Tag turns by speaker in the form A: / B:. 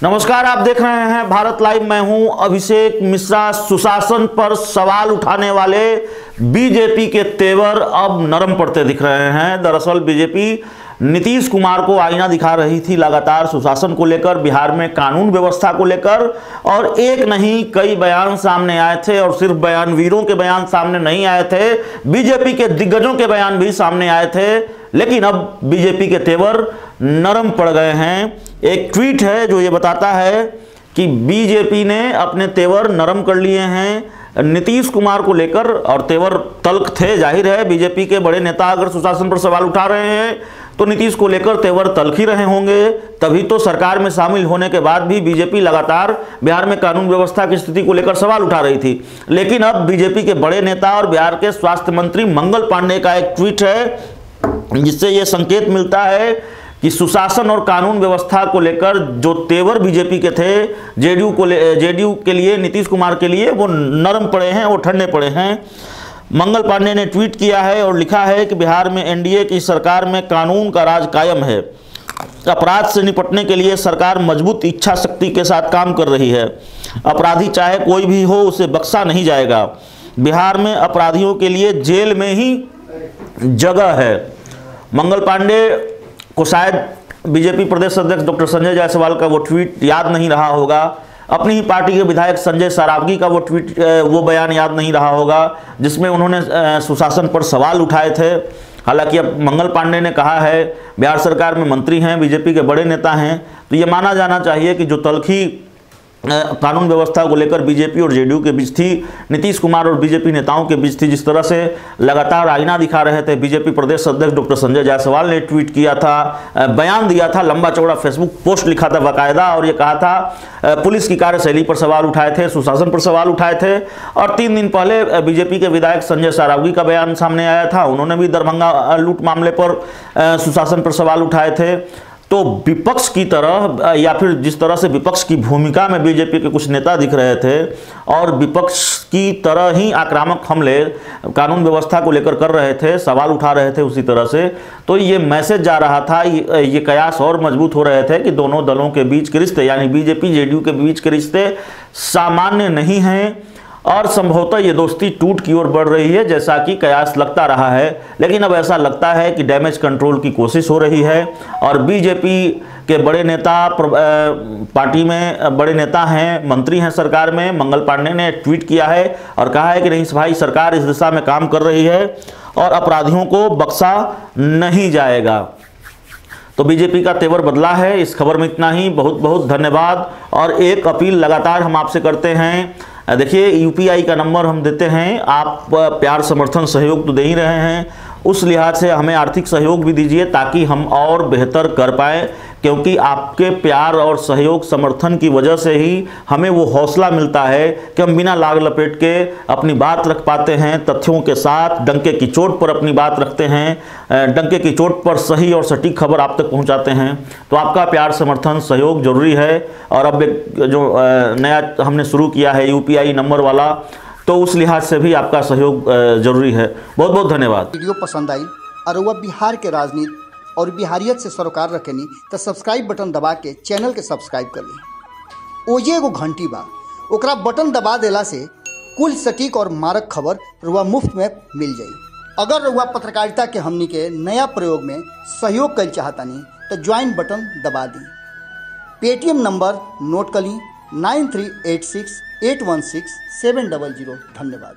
A: नमस्कार, आप देख रहे हैं भारत लाइव। मैं हूं अभिषेक मिश्रा। सुशासन पर सवाल उठाने वाले बीजेपी के तेवर अब नरम पड़ते दिख रहे हैं। दरअसल बीजेपी नीतीश कुमार को आईना दिखा रही थी लगातार सुशासन को लेकर, बिहार में कानून व्यवस्था को लेकर, और एक नहीं कई बयान सामने आए थे। और सिर्फ बयानवीरों के बयान सामने नहीं आए थे, बीजेपी के दिग्गजों के बयान भी सामने आए थे। लेकिन अब बीजेपी के तेवर नरम पड़ गए हैं। एक ट्वीट है जो ये बताता है कि बीजेपी ने अपने तेवर नरम कर लिए हैं नीतीश कुमार को लेकर। और तेवर तल्ख थे, जाहिर है बीजेपी के बड़े नेता अगर सुशासन पर सवाल उठा रहे हैं तो नीतीश को लेकर तेवर तल्ख ही रहे होंगे। तभी तो सरकार में शामिल होने के बाद भी बीजेपी लगातार बिहार में कानून व्यवस्था की स्थिति को लेकर सवाल उठा रही थी। लेकिन अब बीजेपी के बड़े नेता और बिहार के स्वास्थ्य मंत्री मंगल पांडे का एक ट्वीट है जिससे यह संकेत मिलता है कि सुशासन और कानून व्यवस्था को लेकर जो तेवर बीजेपी के थे जेडीयू के लिए, नीतीश कुमार के लिए, वो नरम पड़े हैं, वो ठंडे पड़े हैं। मंगल पांडे ने ट्वीट किया है और लिखा है कि बिहार में एनडीए की सरकार में कानून का राज कायम है। अपराध से निपटने के लिए सरकार मजबूत इच्छा शक्ति के साथ काम कर रही है। अपराधी चाहे कोई भी हो, उसे बख्शा नहीं जाएगा। बिहार में अपराधियों के लिए जेल में ही जगह है। मंगल पांडे को शायद बीजेपी प्रदेश अध्यक्ष डॉक्टर संजय जायसवाल का वो ट्वीट याद नहीं रहा होगा। अपनी ही पार्टी के विधायक संजय सरावगी का वो बयान याद नहीं रहा होगा जिसमें उन्होंने सुशासन पर सवाल उठाए थे। हालांकि अब मंगल पांडे ने कहा है, बिहार सरकार में मंत्री हैं, बीजेपी के बड़े नेता हैं, तो ये माना जाना चाहिए कि जो तल्खी कानून व्यवस्था को लेकर बीजेपी और जेडीयू के बीच थी, नीतीश कुमार और बीजेपी नेताओं के बीच थी, जिस तरह से लगातार आईना दिखा रहे थे बीजेपी प्रदेश अध्यक्ष डॉक्टर संजय जायसवाल ने ट्वीट किया था, बयान दिया था, लंबा चौड़ा फेसबुक पोस्ट लिखा था बाकायदा, और ये कहा था पुलिस की कार्यशैली पर सवाल उठाए थे, सुशासन पर सवाल उठाए थे। और 3 दिन पहले बीजेपी के विधायक संजय सरावगी का बयान सामने आया था, उन्होंने भी दरभंगा लूट मामले पर सुशासन पर सवाल उठाए थे। तो विपक्ष की तरह, या फिर जिस तरह से विपक्ष की भूमिका में बीजेपी के कुछ नेता दिख रहे थे और विपक्ष की तरह ही आक्रामक हमले कानून व्यवस्था को लेकर कर रहे थे, सवाल उठा रहे थे उसी तरह से, तो ये मैसेज जा रहा था, ये कयास और मजबूत हो रहे थे कि दोनों दलों के बीच के रिश्ते, यानी बीजेपी जेडीयू के बीच के रिश्ते सामान्य नहीं हैं और संभवतः ये दोस्ती टूट की ओर बढ़ रही है, जैसा कि कयास लगता रहा है। लेकिन अब ऐसा लगता है कि डैमेज कंट्रोल की कोशिश हो रही है और बीजेपी के बड़े नेता, पार्टी में बड़े नेता हैं, मंत्री हैं सरकार में, मंगल पांडे ने ट्वीट किया है और कहा है कि नहीं भाई, सरकार इस दिशा में काम कर रही है और अपराधियों को बख्शा नहीं जाएगा। तो बीजेपी का तेवर बदला है। इस खबर में इतना ही। बहुत बहुत धन्यवाद। और एक अपील लगातार हम आपसे करते हैं, देखिए यूपीआई का नंबर हम देते हैं, आप प्यार समर्थन सहयोग तो दे ही रहे हैं, उस लिहाज से हमें आर्थिक सहयोग भी दीजिए ताकि हम और बेहतर कर पाएँ, क्योंकि आपके प्यार और सहयोग समर्थन की वजह से ही हमें वो हौसला मिलता है कि हम बिना लाग लपेट के अपनी बात रख पाते हैं, तथ्यों के साथ डंके की चोट पर अपनी बात रखते हैं, डंके की चोट पर सही और सटीक खबर आप तक पहुंचाते हैं। तो आपका प्यार समर्थन सहयोग जरूरी है। और अब जो नया हमने शुरू किया है यूपीआई नंबर वाला, तो उस लिहाज से भी आपका सहयोग जरूरी है। बहुत बहुत धन्यवाद।
B: वीडियो पसंद आई और वह बिहार के राजनीति और बिहारियत से सरोकार रखेनी तो सब्सक्राइब बटन दबा के चैनल के सब्सक्राइब कर ली। ओजे एगो घंटी बा, ओकरा बटन दबा देला से कुल सटीक और मारक खबर रुआ मुफ्त में मिल जाई। अगर रुआ पत्रकारिता के हमनी के नया प्रयोग में सहयोग कर चाहतानी तो ज्वाइन बटन दबा दी। पेटीएम नंबर नोट कर ली 9386816700। धन्यवाद।